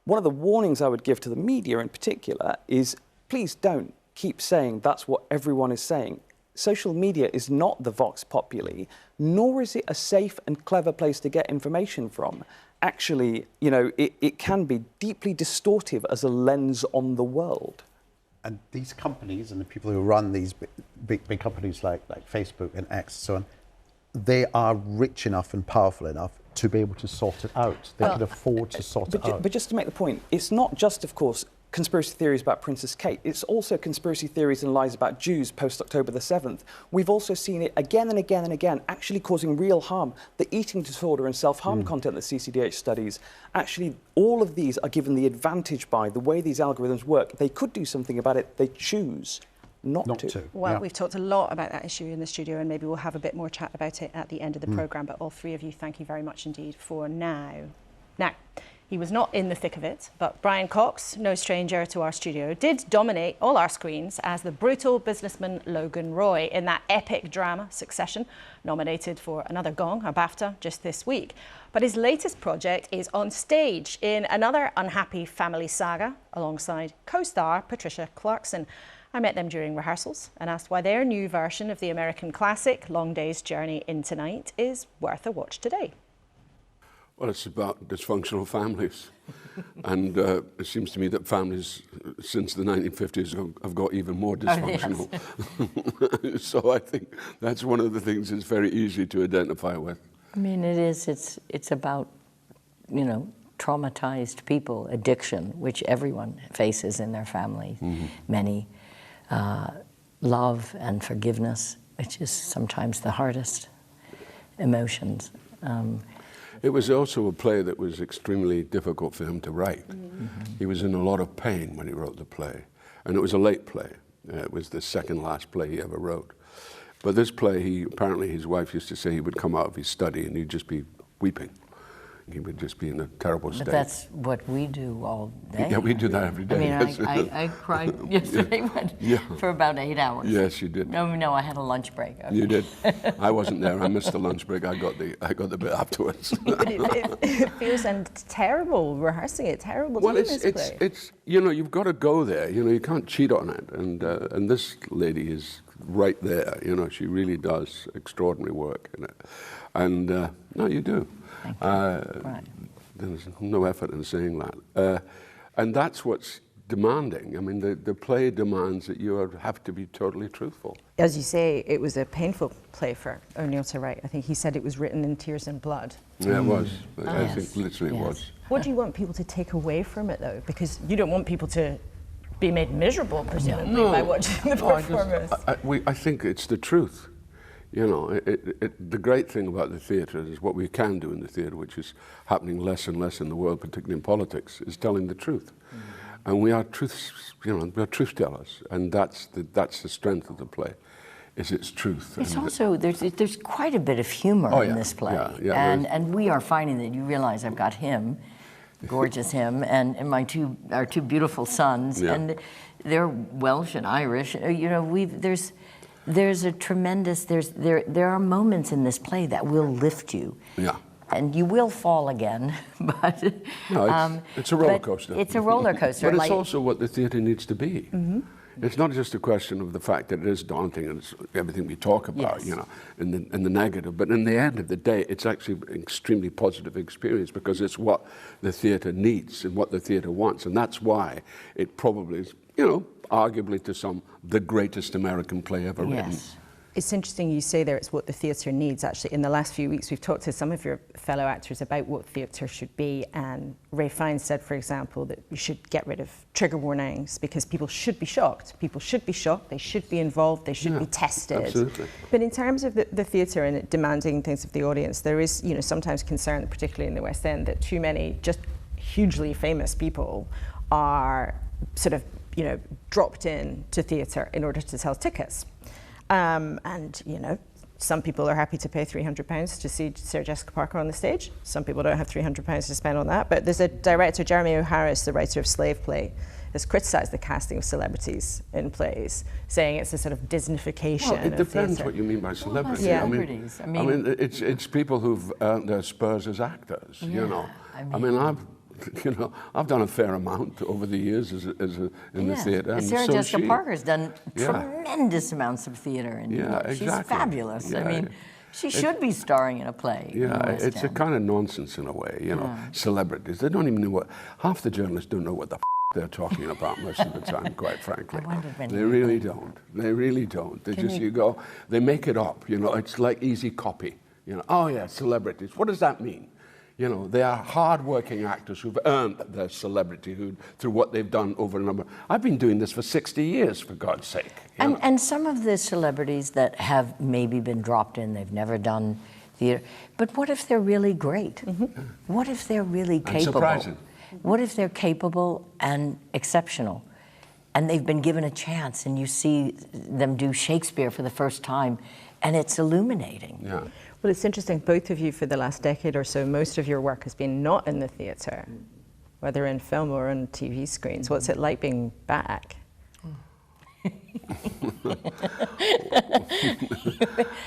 One of the warnings I would give to the media in particular is please don't keep saying that's what everyone is saying. Social media is not the vox populi, nor is it a safe and clever place to get information from. Actually, it can be deeply distortive as a lens on the world. And these companies and the people who run these big companies like Facebook and X and so on, they are rich enough and powerful enough to be able to sort it out. They can afford to sort it out. But just to make the point, it's not just, of course, conspiracy theories about Princess Kate. It's also conspiracy theories and lies about Jews post-October the 7th. We've also seen it again and again and again, actually causing real harm. The eating disorder and self-harm content that CCDH studies, actually all of these are given the advantage by the way these algorithms work. They could do something about it, they choose not to. Well, we've talked a lot about that issue in the studio, and maybe we'll have a bit more chat about it at the end of the programme, but all three of you, thank you very much indeed for now. Now, he was not in the thick of it, but Brian Cox, no stranger to our studio, did dominate all our screens as the brutal businessman Logan Roy in that epic drama Succession, nominated for another Gong, a BAFTA, just this week. But his latest project is on stage in another unhappy family saga alongside co-star Patricia Clarkson. I met them during rehearsals and asked why their new version of the American classic Long Day's Journey Into Night is worth a watch today. Well, it's about dysfunctional families. And it seems to me that families since the 1950s have got even more dysfunctional. Oh, yes. So I think that's one of the things that's very easy to identify with. I mean, it is. It's about, you know, traumatized people, addiction, which everyone faces in their family. Many. Love and forgiveness, which is sometimes the hardest emotions. It was also a play that was extremely difficult for him to write. He was in a lot of pain when he wrote the play. And it was a late play. It was the second last play he ever wrote. But this play, apparently his wife used to say he would come out of his study and he'd just be weeping. He would just be in a terrible state. But that's what we do all day. Yeah, we do that every day. I mean, I cried yesterday for about 8 hours. Yes, you did. No, I had a lunch break. Okay. You did. I wasn't there. I missed the lunch break. I got the bit afterwards. But it feels terrible rehearsing it. Terrible. Well, doing this play. it's you know, you've got to go there. You know, you can't cheat on it. And this lady is right there. You know, she really does extraordinary work in it. And no, you do. Right. There's no effort in saying that. And that's what's demanding. I mean, the play demands that you have to be totally truthful. As you say, it was a painful play for O'Neill to write. I think he said it was written in tears and blood. Yeah, it was. I think literally it was. What do you want people to take away from it, though? Because you don't want people to be made miserable, presumably, by watching the performance. I think it's the truth. You know, the great thing about the theatre is what we can do in the theatre, which is happening less and less in the world, particularly in politics, is telling the truth. And we are truth tellers, and that's the strength of the play, is its truth. It's also, there's quite a bit of humor in this play. And we are finding that, you realize I've got him, gorgeous him, and our two beautiful sons, and they're Welsh and Irish. You know, there's a tremendous, there are moments in this play that will lift you. Yeah. And you will fall again, but... No, it's a roller coaster. It's a roller coaster. But it's also what the theatre needs to be. It's not just a question of the fact that it is daunting and it's everything we talk about, you know, in the negative. But in the end of the day, it's actually an extremely positive experience because it's what the theatre needs and what the theatre wants. And that's why it probably is, you know, arguably to some, the greatest American play ever written. It's interesting you say there it's what the theatre needs. Actually, in the last few weeks, we've talked to some of your fellow actors about what theatre should be. And Ray Fiennes said, for example, that we should get rid of trigger warnings because people should be shocked. People should be shocked. They should be involved. They should be tested. Absolutely. But in terms of the theatre and it demanding things of the audience, there is, you know, sometimes concern, particularly in the West End, that too many just hugely famous people are sort of, you know, dropped in to theatre in order to sell tickets. And, you know, some people are happy to pay £300 to see Sarah Jessica Parker on the stage. Some people don't have £300 to spend on that. But there's a director, Jeremy O'Harris, the writer of Slave Play, has criticised the casting of celebrities in plays, saying it's a sort of Disneyfication of theatre. Well, it depends what you mean by celebrity. Yeah. I mean, it's people who've earned their spurs as actors, you know. I mean, I've done a fair amount over the years in the theatre. And Sarah Jessica Parker's done tremendous amounts of theatre. And she's fabulous. I mean, she should be starring in a play. Yeah, it's a kind of nonsense in a way, you know. Celebrities, they don't even know half the journalists don't know what the they're talking about most of the time, quite frankly. They really don't. They really don't. They just, they make it up, you know. It's like easy copy. You know, oh yeah, celebrities. What does that mean? You know, they are hard-working actors who've earned their celebrity through what they've done over a number. I've been doing this for 60 years, for God's sake. And some of the celebrities that have maybe been dropped in, they've never done theater. But what if they're really great? What if they're really capable? And surprising. What if they're capable and exceptional? And they've been given a chance, and you see them do Shakespeare for the first time, and it's illuminating. Yeah. Well, it's interesting, both of you for the last decade or so, most of your work has been not in the theatre, whether in film or on TV screens. What's it like being back?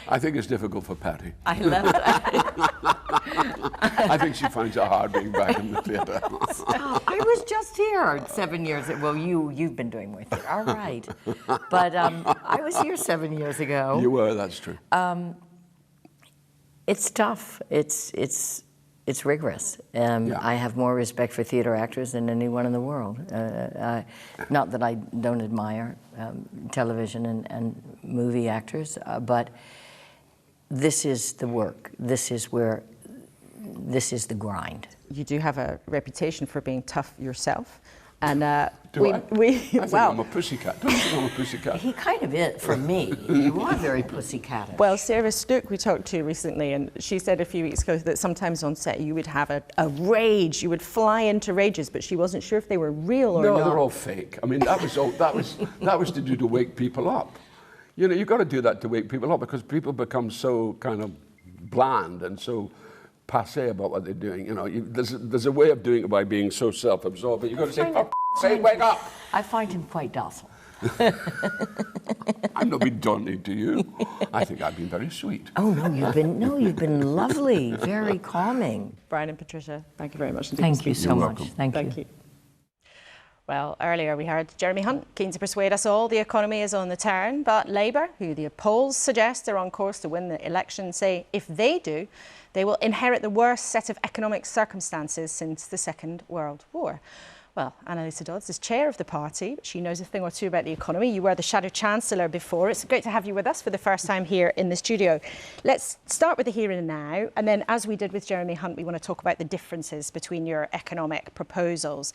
I think it's difficult for Patty. I love that. I think she finds it hard being back in the theatre. Stop. I was just here 7 years ago. Well, you've been doing more theatre. All right. But I was here 7 years ago. You were, that's true. It's tough. It's rigorous. I have more respect for theatre actors than anyone in the world. Not that I don't admire television and movie actors, but this is the work. This is the grind. You do have a reputation for being tough yourself. And I think I'm a pussycat. Don't you think I'm a pussycat? He kind of is, for me. You are very pussycatish. Well, Sarah Stook we talked to recently, and she said a few weeks ago that sometimes on set you would have a rage. You would fly into rages, but she wasn't sure if they were real or not. No, they're all fake. I mean, that was to do to wake people up. You know, you've got to do that to wake people up, because people become so kind of bland and so passé about what they're doing. You know, there's a way of doing it by being so self-absorbed, but you've got to say, say, wake up. I find him quite docile. I've not been daunting to you. I think I've been very sweet. Oh no, you've been lovely, very calming. Brian and Patricia, thank you very much. Thank you so much. Thank you. Well, earlier we heard Jeremy Hunt keen to persuade us all the economy is on the turn, but Labour, who the polls suggest are on course to win the election, say if they do, they will inherit the worst set of economic circumstances since the Second World War. Well, Anneliese Dodds is chair of the party, but she knows a thing or two about the economy. You were the Shadow Chancellor before. It's great to have you with us for the first time here in the studio. Let's start with the here and now, and then as we did with Jeremy Hunt, we want to talk about the differences between your economic proposals.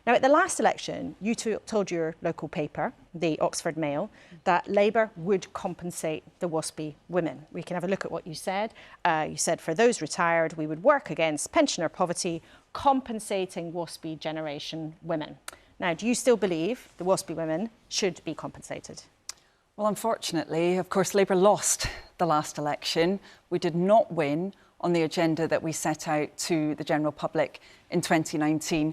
Now, at the last election, you told your local paper, the Oxford Mail, that Labour would compensate the WASPy women. We can have a look at what you said. You said for those retired, we would work against pensioner poverty, compensating WASPy generation women. Now, do you still believe the WASPy women should be compensated? Well, unfortunately, of course, Labour lost the last election. We did not win on the agenda that we set out to the general public in 2019.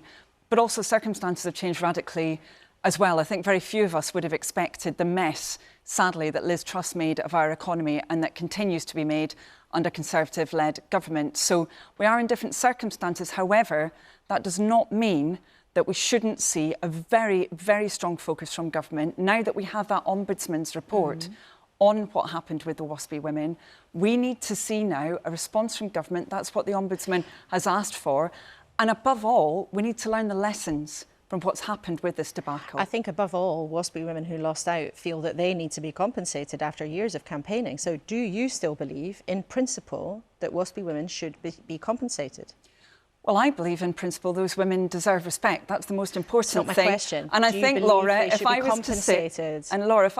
But also circumstances have changed radically as well. I think very few of us would have expected the mess, sadly, that Liz Truss made of our economy and that continues to be made under Conservative-led government. So we are in different circumstances. However, that does not mean that we shouldn't see a very, very strong focus from government. Now that we have that Ombudsman's report on what happened with the WASPy women, we need to see now a response from government. That's what the Ombudsman has asked for. And above all, we need to learn the lessons from what's happened with this debacle. I think above all, WASPy women who lost out feel that they need to be compensated after years of campaigning. So do you still believe, in principle, that WASPy women should be compensated? Well, I believe in principle those women deserve respect. That's the most important thing. That's not my question. And I think, Laura, if I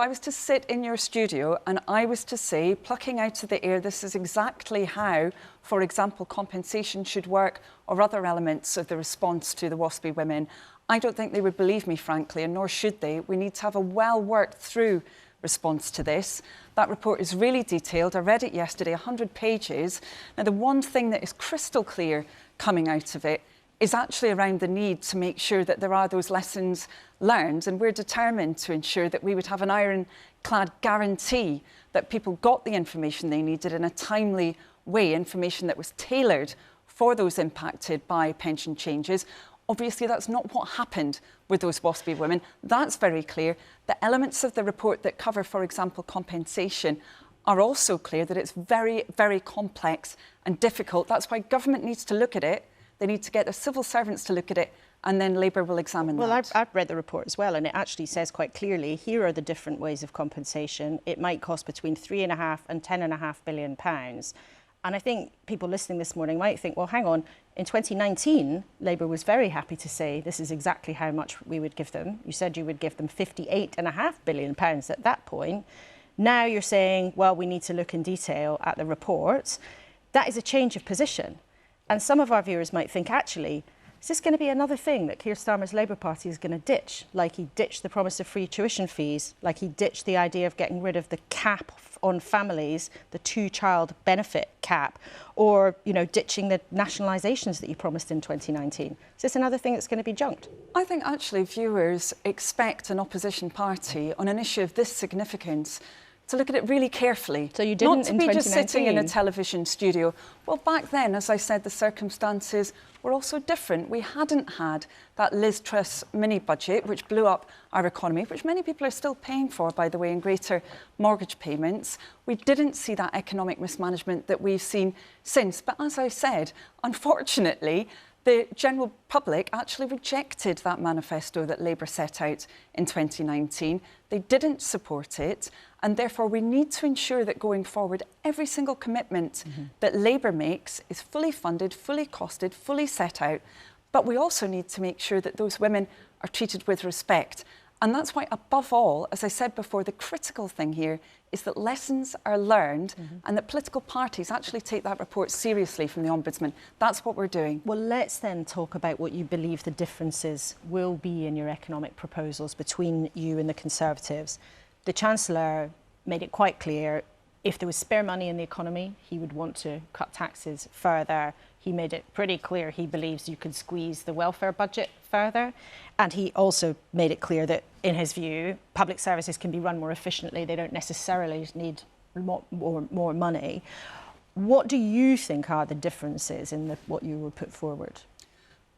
was to sit in your studio and I was to say, plucking out of the air, this is exactly how, for example, compensation should work, or other elements of the response to the WASPy women, I don't think they would believe me, frankly, and nor should they. We need to have a well-worked-through response to this. That report is really detailed. I read it yesterday, 100 pages. Now, the one thing that is crystal clear coming out of it is actually around the need to make sure that there are those lessons learned, and we're determined to ensure that we would have an ironclad guarantee that people got the information they needed in a timely way, information that was tailored for those impacted by pension changes. Obviously, that's not what happened with those WASPy women. That's very clear. The elements of the report that cover, for example, compensation are also clear that it's very, very complex and difficult. That's why government needs to look at it. They need to get their civil servants to look at it, and then Labour will examine that. Well, I've read the report as well, and it actually says quite clearly, here are the different ways of compensation. It might cost between £3.5 and £10.5 billion. And I think people listening this morning might think, well, hang on, In 2019, Labour was very happy to say this is exactly how much we would give them. You said you would give them £58.5 billion at that point. Now you're saying, well, we need to look in detail at the reports. That is a change of position. And some of our viewers might think, actually, is this going to be another thing that Keir Starmer's Labour Party is going to ditch? Like he ditched the promise of free tuition fees, like he ditched the idea of getting rid of the cap on families, the 2-child benefit cap, or, you know, ditching the nationalisations that you promised in 2019. Is this another thing that's going to be junked? I think actually viewers expect an opposition party on an issue of this significance to look at it really carefully. So you didn't not to in be just sitting in a 2019? television studio. Well, back then, as I said, the circumstances were also different. We hadn't had that Liz Truss mini budget, which blew up our economy, which many people are still paying for, by the way, in greater mortgage payments. We didn't see that economic mismanagement that we've seen since. But as I said, unfortunately, the general public actually rejected that manifesto that Labour set out in 2019. They didn't support it, and therefore we need to ensure that going forward, every single commitment that Labour makes is fully funded, fully costed, fully set out. But we also need to make sure that those women are treated with respect. And that's why, above all, as I said before, the critical thing here is that lessons are learned and that political parties actually take that report seriously from the Ombudsman. That's what we're doing. Well, let's then talk about what you believe the differences will be in your economic proposals between you and the Conservatives. The Chancellor made it quite clear if there was spare money in the economy, he would want to cut taxes further. He made it pretty clear he believes you could squeeze the welfare budget further. And he also made it clear that, in his view, public services can be run more efficiently. They don't necessarily need more money. What do you think are the differences in what you would put forward?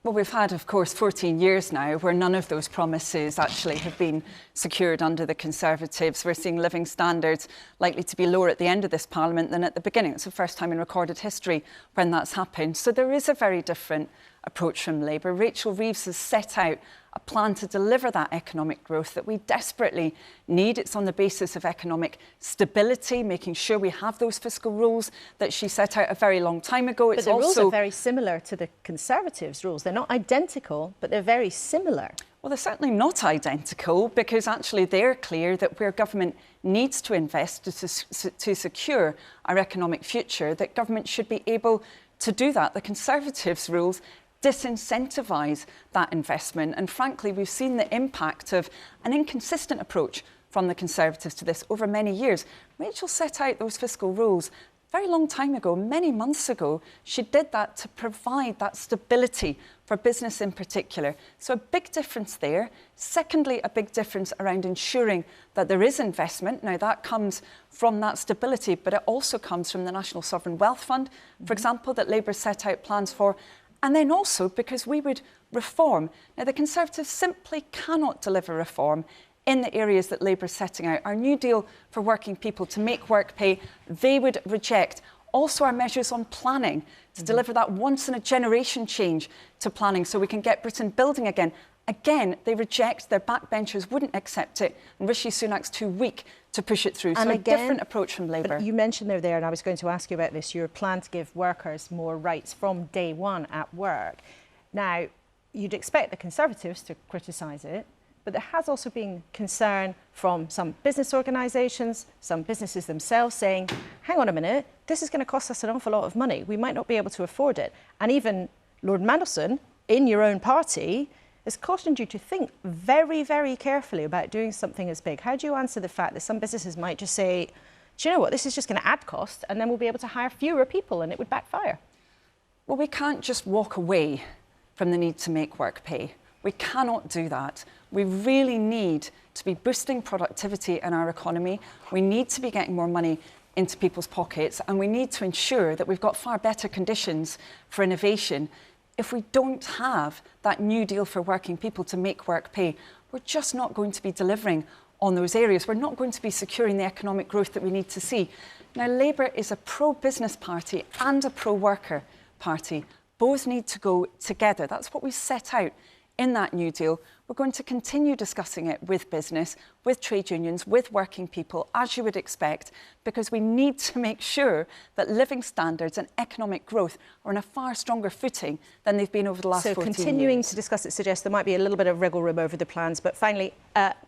Well, we've had, of course, 14 years now where none of those promises actually have been secured under the Conservatives. We're seeing living standards likely to be lower at the end of this Parliament than at the beginning. It's the first time in recorded history when that's happened. So there is a very different approach from Labour. Rachel Reeves has set out a plan to deliver that economic growth that we desperately need. It's on the basis of economic stability, making sure we have those fiscal rules that she set out a very long time ago. But the rules are very similar to the Conservatives' rules. They're not identical, but they're very similar. Well, they're certainly not identical, because actually they're clear that where government needs to invest to secure our economic future, that government should be able to do that. The Conservatives' rules disincentivise that investment. And frankly, we've seen the impact of an inconsistent approach from the Conservatives to this over many years. Rachel set out those fiscal rules a very long time ago, many months ago. She did that to provide that stability for business in particular. So a big difference there. Secondly, a big difference around ensuring that there is investment. Now, that comes from that stability, but it also comes from the National Sovereign Wealth Fund, for example, that Labour set out plans for. And then also because we would reform. Now, the Conservatives simply cannot deliver reform in the areas that Labour is setting out. Our new deal for working people to make work pay, they would reject. Also our measures on planning to deliver that once-in-a-generation change to planning so we can get Britain building again. Again, they reject. Their backbenchers wouldn't accept it. And Rishi Sunak's too weak to push it through. So a different approach from Labour. You mentioned there, and I was going to ask you about this, your plan to give workers more rights from day one at work. Now, you'd expect the Conservatives to criticise it, but there has also been concern from some business organisations, some businesses themselves saying, hang on a minute, this is going to cost us an awful lot of money. We might not be able to afford it. And even Lord Mandelson, in your own party, has cautioned you to think very, very carefully about doing something as big. How do you answer the fact that some businesses might just say, do you know what, this is just going to add cost and then we'll be able to hire fewer people and it would backfire? Well, we can't just walk away from the need to make work pay. We cannot do that. We really need to be boosting productivity in our economy. We need to be getting more money into people's pockets, and we need to ensure that we've got far better conditions for innovation. If we don't have that new deal for working people to make work pay, we're just not going to be delivering on those areas. We're not going to be securing the economic growth that we need to see. Now, Labour is a pro-business party and a pro-worker party. Both need to go together. That's what we set out in that New Deal. We're going to continue discussing it with business, with trade unions, with working people, as you would expect, because we need to make sure that living standards and economic growth are on a far stronger footing than they've been over the last 14 years. So continuing to discuss it suggests there might be a little bit of wriggle room over the plans. But finally,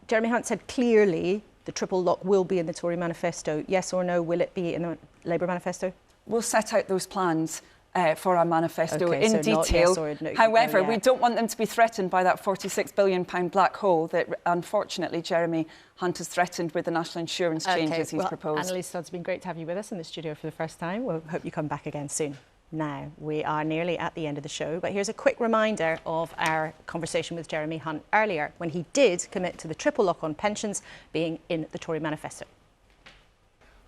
Jeremy Hunt said clearly the triple lock will be in the Tory manifesto. Yes or no, will it be in the Labour manifesto? We'll set out those plans for our manifesto Okay, in so not detail. yes or no, However, no we don't want them to be threatened by that £46 billion black hole that, unfortunately, Jeremy Hunt has threatened with the national insurance changes he's proposed. Anneliese, it's been great to have you with us in the studio for the first time. We'll hope you come back again soon. Now, we are nearly at the end of the show, but here's a quick reminder of our conversation with Jeremy Hunt earlier, when he did commit to the triple lock on pensions being in the Tory manifesto.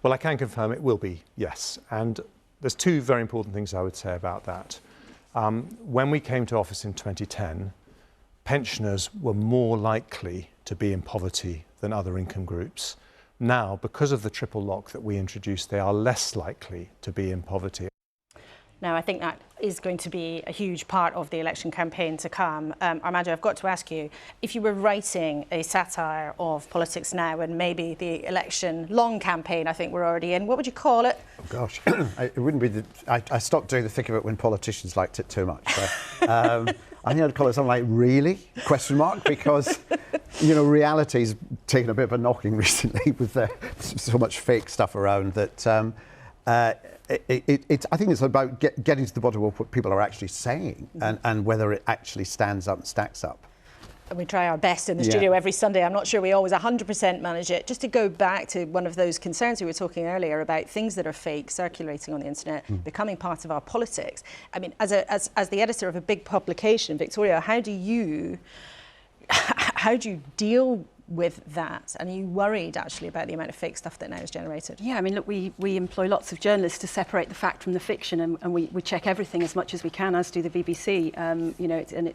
Well, I can confirm it will be, yes. And there's two very important things I would say about that. When we came to office in 2010, pensioners were more likely to be in poverty than other income groups. Now, because of the triple lock that we introduced, they are less likely to be in poverty. Now, I think that is going to be a huge part of the election campaign to come. Armando, I've got to ask you, if you were writing a satire of politics now and maybe the election long campaign I think we're already in, what would you call it? Oh, gosh, it wouldn't be I stopped doing the thick of it when politicians liked it too much. So, I think I'd call it something like "Really?" ? Because, you know, reality's taken a bit of a knocking recently with so much fake stuff around that. I think it's about getting to the bottom of what people are actually saying and whether it actually stands up and stacks up. And we try our best in the studio every Sunday. I'm not sure we always 100% manage it. Just to go back to one of those concerns we were talking earlier about things that are fake circulating on the internet, becoming part of our politics. I mean, as the editor of a big publication, Victoria, how do you deal with that? And are you worried actually about the amount of fake stuff that now is generated? Yeah, I mean, look, we employ lots of journalists to separate the fact from the fiction, and we check everything as much as we can, as do the BBC. You know, it's an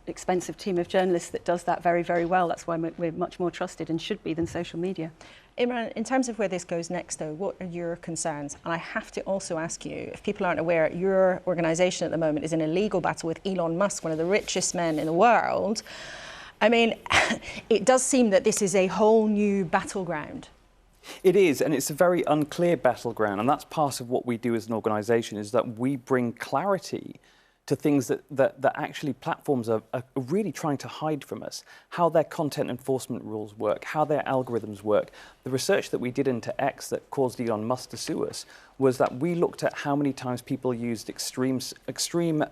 expensive team of journalists that does that very, very well. That's why we're much more trusted and should be than social media. Imran, in terms of where this goes next, though, what are your concerns? And I have to also ask you, if people aren't aware, your organisation at the moment is in a legal battle with Elon Musk, one of the richest men in the world. I mean, it does seem that this is a whole new battleground. It is, and it's a very unclear battleground, and that's part of what we do as an organisation, is that we bring clarity to things that actually platforms are really trying to hide from us, how their content enforcement rules work, how their algorithms work. The research that we did into X that caused Elon Musk to sue us was that we looked at how many times people used extreme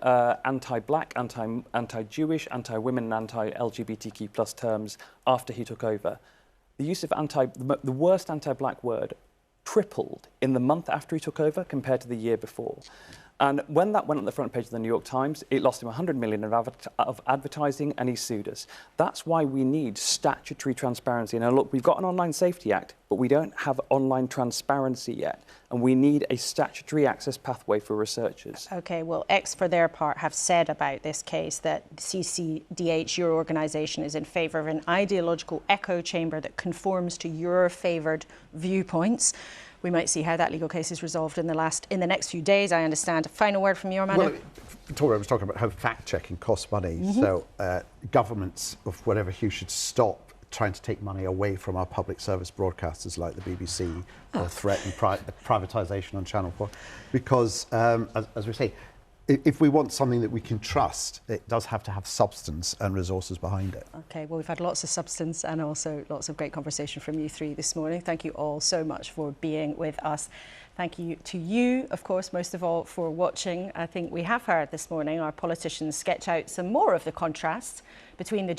anti-black, anti-Jewish, anti-women and anti-LGBTQ plus terms after he took over. The use of the worst anti-black word tripled in the month after he took over compared to the year before. And when that went on the front page of the New York Times, it lost him $100 million of advertising, and he sued us. That's why we need statutory transparency. Now, look, we've got an Online Safety Act, but we don't have online transparency yet. And we need a statutory access pathway for researchers. OK, well, X, for their part, have said about this case that CCDH, your organisation, is in favour of an ideological echo chamber that conforms to your favoured viewpoints. We might see how that legal case is resolved in the next few days, I understand. A final word from you, Armando? Well, Victoria was talking about how fact-checking costs money. So governments of whatever hue should stop trying to take money away from our public service broadcasters like the BBC or threaten privatisation on Channel 4. Because, as we say, if we want something that we can trust, it does have to have substance and resources behind it. OK, well, we've had lots of substance and also lots of great conversation from you three this morning. Thank you all so much for being with us. Thank you to you, of course, most of all, for watching. I think we have heard this morning our politicians sketch out some more of the contrast between the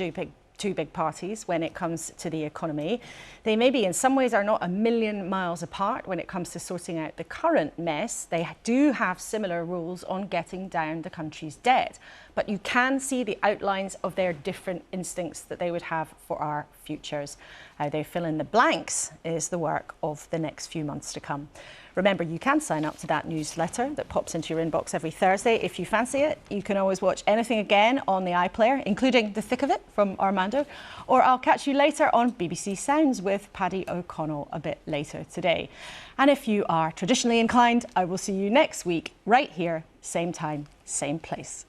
two big parties when it comes to the economy. They maybe in some ways are not a million miles apart when it comes to sorting out the current mess. They do have similar rules on getting down the country's debt, but you can see the outlines of their different instincts that they would have for our futures. How they fill in the blanks is the work of the next few months to come. Remember, you can sign up to that newsletter that pops into your inbox every Thursday if you fancy it. You can always watch anything again on the iPlayer, including the thick of it from Armando. Or I'll catch you later on BBC Sounds with Paddy O'Connell a bit later today. And if you are traditionally inclined, I will see you next week right here, same time, same place.